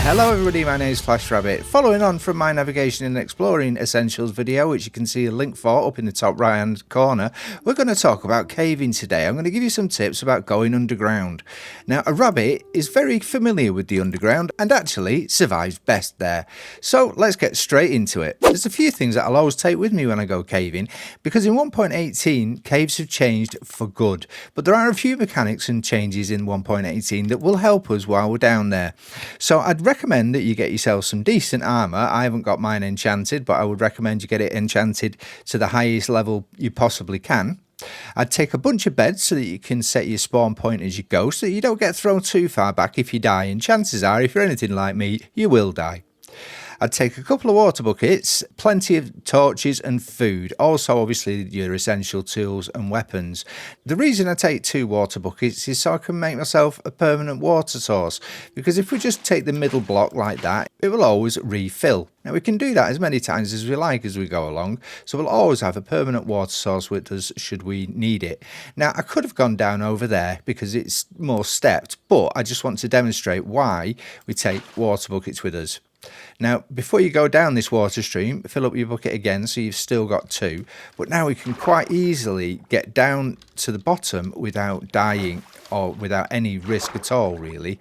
Hello everybody, my name is FlashRabbit. Following on from my navigation and exploring essentials video, which you can see a link for up in the top right hand corner, we're going to talk about caving today. I'm going to give you some tips about going underground. Now, a rabbit is very familiar with the underground and actually survives best there. So let's get straight into it. There's a few things that I'll always take with me when I go caving, because in 1.18 caves have changed for good, but there are a few mechanics and changes in 1.18 that will help us while we're down there. So I'd recommend that you get yourself some decent armor. I haven't got mine enchanted, but I would recommend you get it enchanted to the highest level you possibly can. I'd take a bunch of beds so that you can set your spawn point as you go, so that you don't get thrown too far back if you die, and chances are, if you're anything like me, you will die. I'd take a couple of water buckets, plenty of torches and food, also obviously your essential tools and weapons. The reason I take 2 water buckets is so I can make myself a permanent water source, because if we just take the middle block like that, it will always refill. Now we can do that as many times as we like as we go along, so we'll always have a permanent water source with us should we need it. Now I could have gone down over there because it's more stepped, but I just want to demonstrate why we take water buckets with us. Now, before you go down this water stream, fill up your bucket again so you've still got 2. But now we can quite easily get down to the bottom without dying or without any risk at all, really.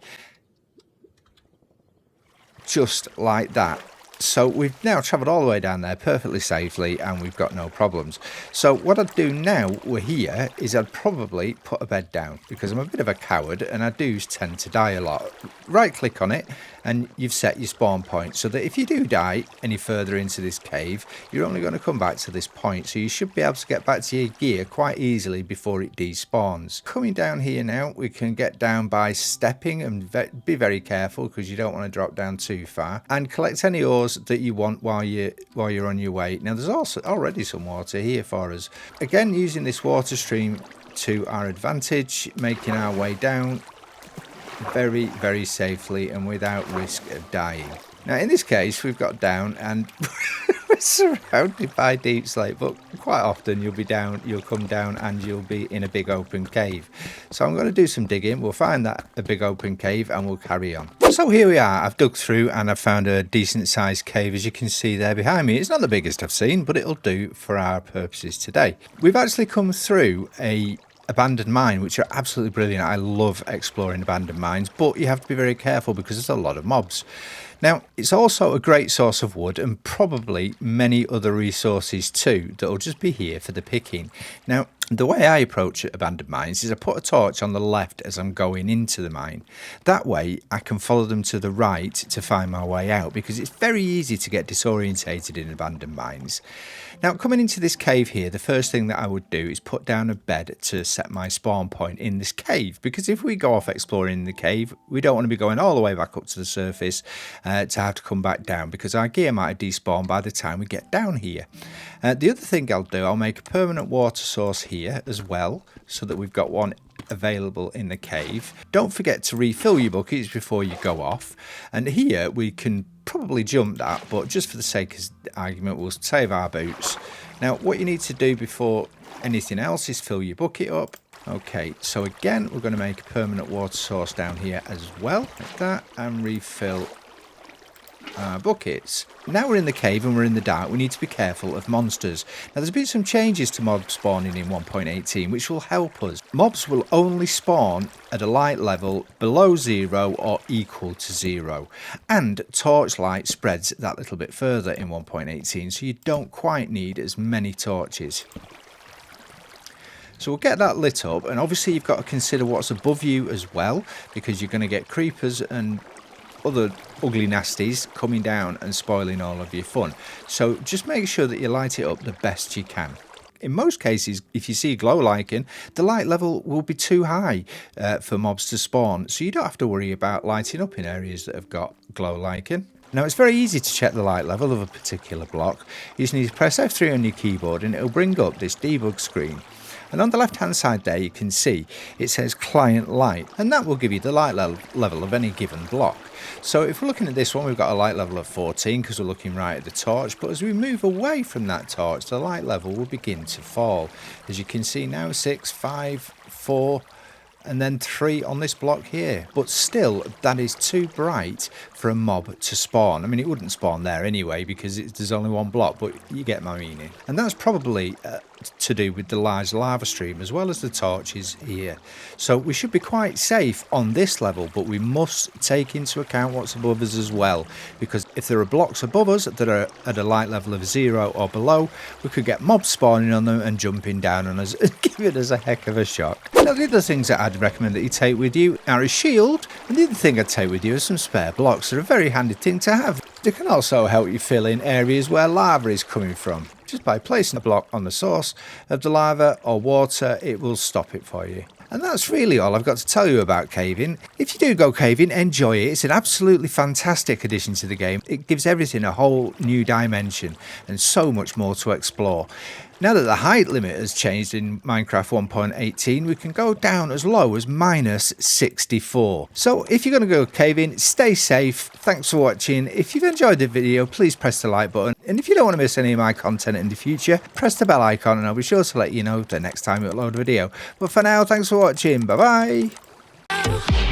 Just like that. So we've now travelled all the way down there perfectly safely and we've got no problems. So what I'd do now we're here is I'd probably put a bed down, because I'm a bit of a coward and I do tend to die a lot. Right click on it and you've set your spawn point so that if you do die any further into this cave, you're only going to come back to this point. So you should be able to get back to your gear quite easily before it despawns. Coming down here now, we can get down by stepping and be very careful because you don't want to drop down too far, and collect any ores that you want while you're on your way. Now there's also already some water here for us. Again, using this water stream to our advantage, making our way down very, very safely and without risk of dying. Now in this case we've got down and we're surrounded by deep slate, but quite often you'll come down and you'll be in a big open cave. So I'm going to do some digging, we'll find that a big open cave and we'll carry on. So here we are, I've dug through and I've found a decent sized cave, as you can see there behind me. It's not the biggest I've seen, but it'll do for our purposes today. We've actually come through a abandoned mine, which are absolutely brilliant. I love exploring abandoned mines, but you have to be very careful because there's a lot of mobs. Now it's also a great source of wood and probably many other resources too that will just be here for the picking. Now the way I approach abandoned mines is I put a torch on the left as I'm going into the mine. That way I can follow them to the right to find my way out, because it's very easy to get disorientated in abandoned mines. Now coming into this cave here, the first thing that I would do is put down a bed to set my spawn point in this cave, because if we go off exploring the cave, we don't want to be going all the way back up to the surface to have to come back down, because our gear might despawn by the time we get down here. The other thing I'll do, I'll make a permanent water source here as well, so that we've got one available in the cave. Don't forget to refill your buckets before you go off, and here we can probably jump that, but just for the sake of argument we'll save our boots. Now what you need to do before anything else is fill your bucket up. Okay, so again we're going to make a permanent water source down here as well, like that, and refill our buckets. Now we're in the cave and we're in the dark, we need to be careful of monsters. Now there's been some changes to mob spawning in 1.18 which will help us. Mobs will only spawn at a light level below 0 or equal to 0, and torchlight spreads that little bit further in 1.18, so you don't quite need as many torches. So we'll get that lit up, and obviously you've got to consider what's above you as well, because you're going to get creepers and other ugly nasties coming down and spoiling all of your fun. So just make sure that you light it up the best you can. In most cases, if you see glow lichen, the light level will be too high for mobs to spawn, so you don't have to worry about lighting up in areas that have got glow lichen. Now it's very easy to check the light level of a particular block. You just need to press F3 on your keyboard and it will bring up this debug screen. And on the left hand side there you can see it says client light, and that will give you the light level of any given block. So if we're looking at this one, we've got a light level of 14 because we're looking right at the torch, but as we move away from that torch the light level will begin to fall. As you can see now, 6, 5, 4, and then 3 on this block here. But still, that is too bright for a mob to spawn. I mean, it wouldn't spawn there anyway because there's only one block, but you get my meaning. And that's probably to do with the large lava stream as well as the torches here. So we should be quite safe on this level, but we must take into account what's above us as well, because if there are blocks above us that are at a light level of 0 or below, we could get mobs spawning on them and jumping down on us, giving us a heck of a shock. Now, the other things that I'd recommend that you take with you are a shield, and the other thing I'd take with you are some spare blocks. They're a very handy thing to have. They can also help you fill in areas where lava is coming from. Just by placing a block on the source of the lava or water, it will stop it for you. And that's really all I've got to tell you about caving. If you do go caving, enjoy it. It's an absolutely fantastic addition to the game. It gives everything a whole new dimension and so much more to explore. Now that the height limit has changed in Minecraft 1.18, we can go down as low as -64. So if you're going to go caving, stay safe. Thanks for watching. If you've enjoyed the video, please press the like button. And if you don't want to miss any of my content in the future, press the bell icon and I'll be sure to let you know the next time we upload a video. But for now, thanks for watching. Bye bye.